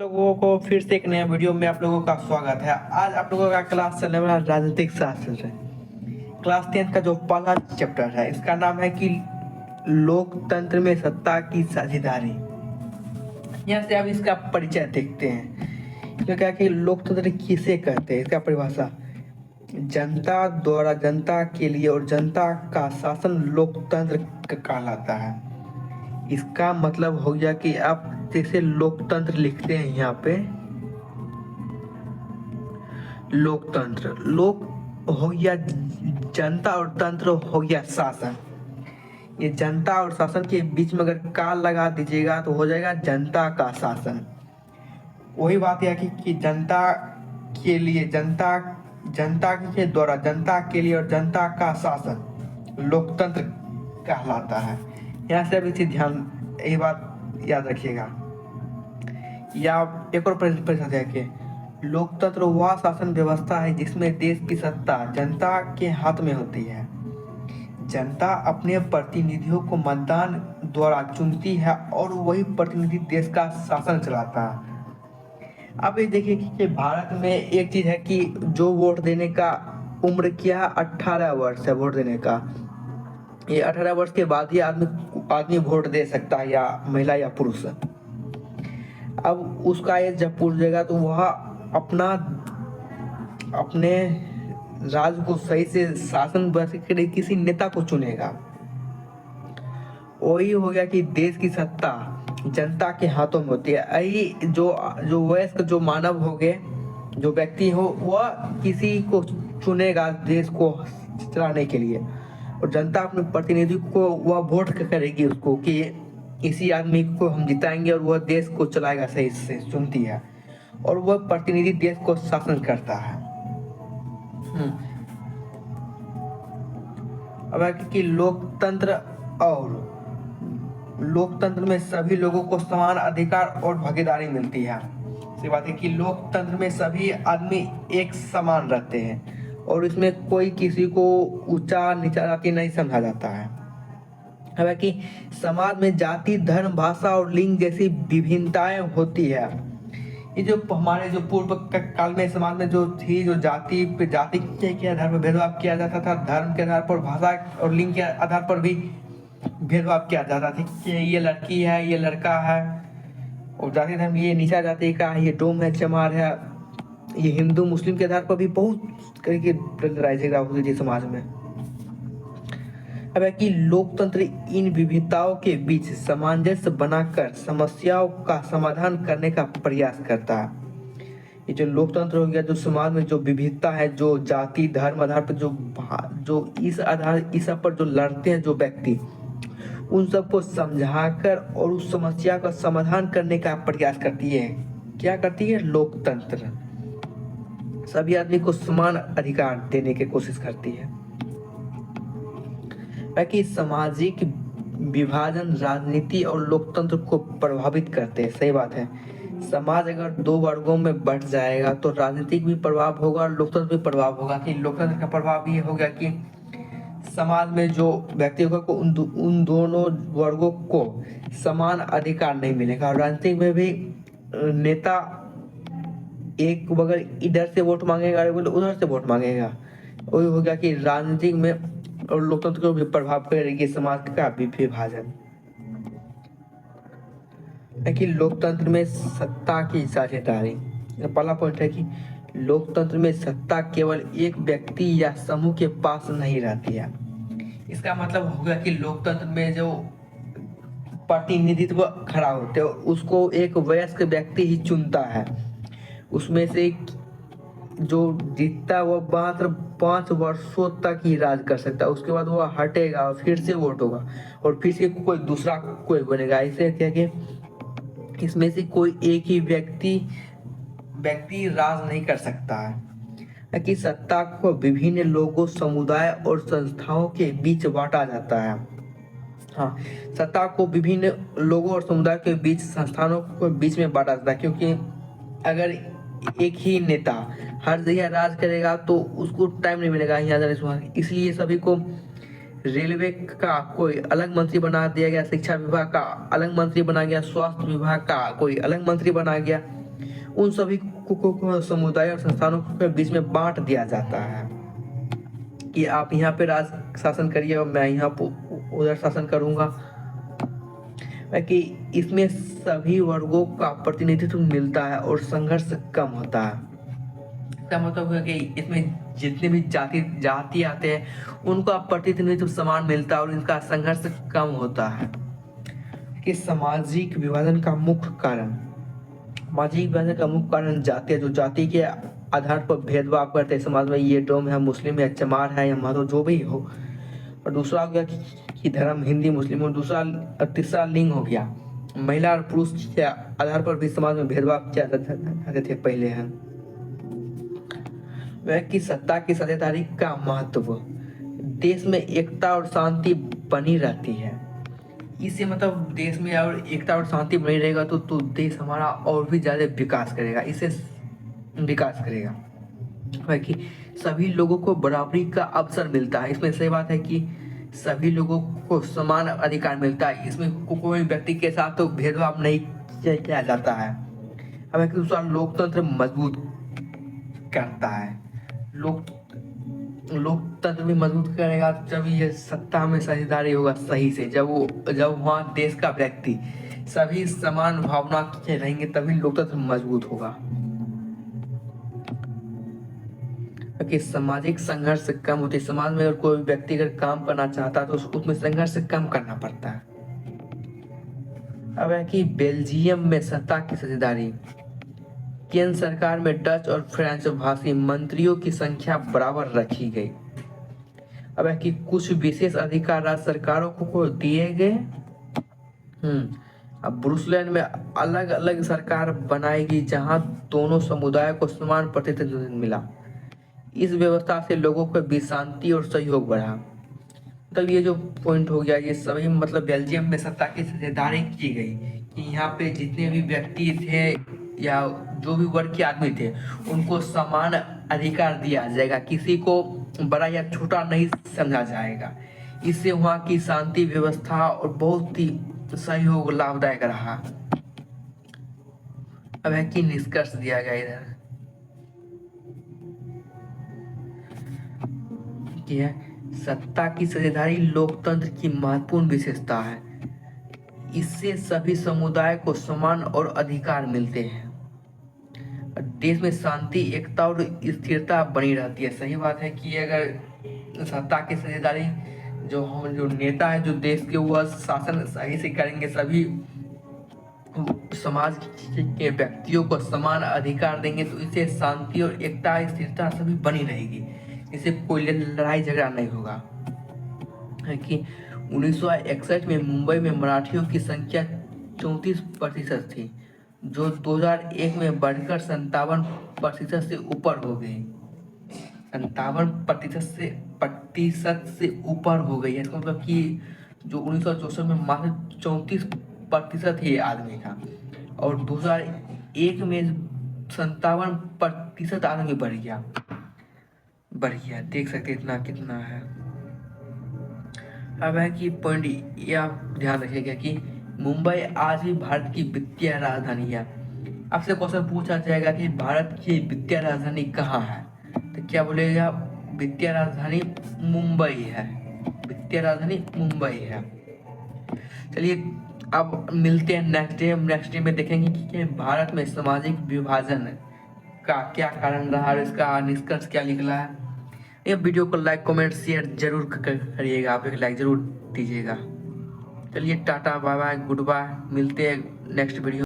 लोगों को फिर से एक नया वीडियो में आप लोगों का स्वागत है। आज आप लोगों का क्लास चलने वाला राजनीतिक शास्त्र है। क्लास 10 का जो पहला चैप्टर है इसका नाम है कि लोकतंत्र में सत्ता की साझेदारी। यहाँ से आप इसका परिचय देखते हैं। तो क्या कि लोकतंत्र किसे कहते हैं, इसका परिभाषा जनता द्वारा जनता के लिए और जनता का शासन लोकतंत्र कहलाता है। इसका मतलब हो गया कि आप जैसे लोकतंत्र लिखते हैं यहाँ पे, लोकतंत्र लोक हो गया जनता और तंत्र हो गया शासन। ये जनता और शासन के बीच में अगर काल लगा दीजिएगा तो हो जाएगा जनता का शासन। वही बात है कि जनता के लिए जनता के द्वारा जनता के लिए और जनता का शासन लोकतंत्र कहलाता है। यहाँ से अभी ध्यान ये बात याद रखिएगा। या एक और प्रश्न देखिए, लोकतंत्र वह शासन व्यवस्था है जिसमें देश की सत्ता जनता के हाथ में होती है। जनता अपने प्रतिनिधियों को मतदान द्वारा चुनती है और वही प्रतिनिधि देश का शासन चलाता है। अब ये देखिए कि भारत में एक चीज है कि जो वोट देने का उम्र क्या है, 18 वर्ष है वोट देने का। ये 18 वर्ष के बाद ही आदमी वोट दे सकता है, या महिला या पुरुष। अब उसका एज जब पूछ जाएगा तो वह अपने राज्य को सही से शासन के लिए किसी नेता को चुनेगा। वही हो गया कि देश की सत्ता जनता के हाथों में होती है। यही जो वयस्क जो मानव हो गए, जो व्यक्ति हो, वह किसी को चुनेगा देश को चलाने के लिए, और जनता अपने प्रतिनिधि को वह वोट करेगी उसको कि इसी आदमी को हम जिताएंगे और वह देश को चलाएगा, सही से चुनती है, और वह प्रतिनिधि देश को शासन करता है। अब कि लोकतंत्र में सभी लोगों को समान अधिकार और भागीदारी मिलती है। सी बात है कि लोकतंत्र में सभी आदमी एक समान रहते हैं और इसमें कोई किसी को ऊंचा नीचा जाति नहीं समझा जाता है। हालांकि समाज में जाति, धर्म, भाषा और लिंग जैसी विभिन्नताएं होती है। ये जो हमारे जो पूर्व काल में समाज में जो थी, जो जाति के आधार पर भेदभाव किया जाता था, धर्म के आधार पर, भाषा और लिंग के आधार पर भी भेदभाव किया जाता था कि ये लड़की है, ये लड़का है, और जाति धर्म ये नीचा जाति का है, ये डोम है, चमार है, ये हिंदू मुस्लिम के आधार पर भी बहुत लड़ाई होती थी समाज में। अब है कि लोकतंत्र इन विविधताओं के बीच सामंजस्य बनाकर समस्याओं का समाधान करने का प्रयास करता है। ये जो लोकतंत्र हो गया, जो समाज में जो विविधता है, जो जाति धर्म आधार पर जो इस पर जो लड़ते हैं जो व्यक्ति, उन सबको समझाकर और उस समस्या का समाधान करने का प्रयास करती है। क्या करती है? लोकतंत्र सभी आदमी को समान अधिकार देने की कोशिश करती है। ताकि सामाजिक विभाजन राजनीति और लोकतंत्र को प्रभावित करते हैं। सही बात है। समाज अगर दो वर्गों में बढ़ जाएगा तो राजनीतिक भी प्रभाव होगा और लोकतंत्र भी प्रभाव होगा। कि लोकतंत्र का प्रभाव ये होगा कि समाज में जो व्यक्तियों को उन दोनों वर्गों को समान अधिकार नहीं मिलेगा। राजनीतिक में भी नेता एक बगल इधर से वोट मांगेगा, उधर से वोट मांगेगा। वही हो गया कि राजनीतिक में और लोकतंत्र को भी प्रभाव करेगी समाज का विभाजन। कि लोकतंत्र में सत्ता की साझेदारी, पहला पॉइंट है कि लोकतंत्र में सत्ता केवल एक व्यक्ति या समूह के पास नहीं रहती है। इसका मतलब होगा कि लोकतंत्र में जो प्रतिनिधित्व खड़ा होते हैं उसको एक वयस्क व्यक्ति ही चुनता है। उसमें से जो जीतता है वह मात्र 5 वर्षों तक ही राज कर सकता है। उसके बाद वह हटेगा और फिर से वोट होगा और फिर से कोई दूसरा कोई बनेगा। इसे क्या कि इसमें से कोई एक ही व्यक्ति राज नहीं कर सकता है। कि सत्ता को विभिन्न लोगों, समुदाय और संस्थाओं के बीच बांटा जाता है। हाँ, सत्ता को विभिन्न लोगों और समुदाय के बीच, संस्थानों के बीच में बांटा जाता है। क्योंकि अगर एक ही नेता हर जगह राज करेगा तो उसको टाइम नहीं मिलेगा यहाँ जाने। इसलिए सभी को रेलवे का कोई अलग मंत्री बना दिया गया, शिक्षा विभाग का अलग मंत्री बना गया, स्वास्थ्य विभाग का कोई अलग मंत्री बना गया। उन सभी को समुदाय और संस्थानों के बीच में बांट दिया जाता है कि आप यहाँ पे राज शासन करिए और मैं यहाँ उधर शासन करूँगा। कि इसमें सभी वर्गों का प्रतिनिधित्व मिलता है और संघर्ष कम होता है। इसका मतलब है कि इसमें जितने भी जाति आते हैं उनका प्रतिनिधित्व समान मिलता है और इनका संघर्ष कम होता है। कि सामाजिक विभाजन का मुख्य कारण, सामाजिक विभाजन का मुख्य कारण जाति है। जो जाति के आधार पर भेदभाव करते हैं समाज में, ये डोम है, मुस्लिम है, चमार है या माधो, जो भी हो। और दूसरा हो गया कि धर्म, हिंदी मुस्लिम। और तीसरा लिंग हो गया, महिला और पुरुष के आधार पर भी समाज में भेदभाव किया जाते थे पहले हैं। वह कि सत्ता की साझेदारी का महत्व, देश में एकता और शांति बनी रहती है। इससे मतलब देश में और एकता और शांति बनी रहेगा तो देश हमारा और भी ज़्यादा विकास करेगा, इससे विकास करेगा। वह कि सभी लोगों को बराबरी का अवसर मिलता है। इसमें सही बात है कि सभी लोगों को समान अधिकार मिलता है। इसमें कोई व्यक्ति के साथ तो भेदभाव नहीं किया जाता है। हमें दूसरा लोकतंत्र मजबूत करता है। लोकतंत्र भी मजबूत करेगा जब ये सत्ता में साझेदारी होगा सही से। जब वहाँ देश का व्यक्ति सभी समान भावना के रहेंगे तभी लोकतंत्र मजबूत होगा। कि सामाजिक संघर्ष कम होते, समाज में अगर कोई व्यक्ति अगर काम करना चाहता है तो उसमें संघर्ष कम करना पड़ता है। अब है कि बेल्जियम में सत्ता की साझेदारी, केंद्र सरकार में डच और फ्रेंच भाषी मंत्रियों की संख्या बराबर रखी गई। अब है कि कुछ विशेष अधिकार राज्य सरकारों को दिए गए। अब ब्रुसलैंड में अलग अलग सरकार बनाएगी जहां दोनों समुदायों को समान प्रतिनिधित्व मिला। इस व्यवस्था से लोगों को भी शांति और सहयोग बढ़ा। तब ये जो पॉइंट हो गया, ये सभी मतलब बेल्जियम में सत्ता की साझेदारी की गई कि यहाँ पे जितने भी व्यक्ति थे या जो भी वर्ग के आदमी थे उनको समान अधिकार दिया जाएगा, किसी को बड़ा या छोटा नहीं समझा जाएगा। इससे वहाँ की शांति व्यवस्था और बहुत ही सहयोग लाभदायक रहा। अब है कि निष्कर्ष दिया गया इधर है सत्ता की साझेदारी लोकतंत्र की महत्वपूर्ण विशेषता है। इससे सभी समुदाय को समान और अधिकार मिलते हैं। देश में शांति, एकता और स्थिरता बनी रहती है। सही बात है कि अगर सत्ता की साझेदारी जो नेता है जो देश के, वह शासन सही से करेंगे, सभी समाज के व्यक्तियों को समान अधिकार देंगे तो इससे शांति और एकता, स्थिरता सभी बनी रहेगी। इससे कोई लड़ाई झगड़ा नहीं होगा। है कि 1961 में मुंबई में मराठियों की संख्या 34% थी, जो 2001 में बढ़कर 57% से ऊपर हो गई। 57% से ऊपर हो गई है। इसका मतलब कि जो 1964 में मात्र 34% ही आदमी था और 2001 में 57% आदमी बढ़ गया। देख सकते इतना कितना है। अब है कि पॉइंट ये आप ध्यान रखिएगा कि मुंबई आज भी भारत की वित्तीय राजधानी है। आपसे क्वेश्चन पूछा जाएगा कि भारत की वित्तीय राजधानी कहाँ है, तो क्या बोलेगा? वित्तीय राजधानी मुंबई है। वित्तीय राजधानी मुंबई है। चलिए अब मिलते हैं नेक्स्ट डे में देखेंगे कि भारत में सामाजिक विभाजन का क्या कारण रहा और इसका निष्कर्ष क्या निकला है। ये वीडियो को लाइक, कमेंट, शेयर जरूर करिएगा। आप एक लाइक जरूर दीजिएगा। चलिए tata, bye bye, goodbye, मिलते हैं नेक्स्ट वीडियो।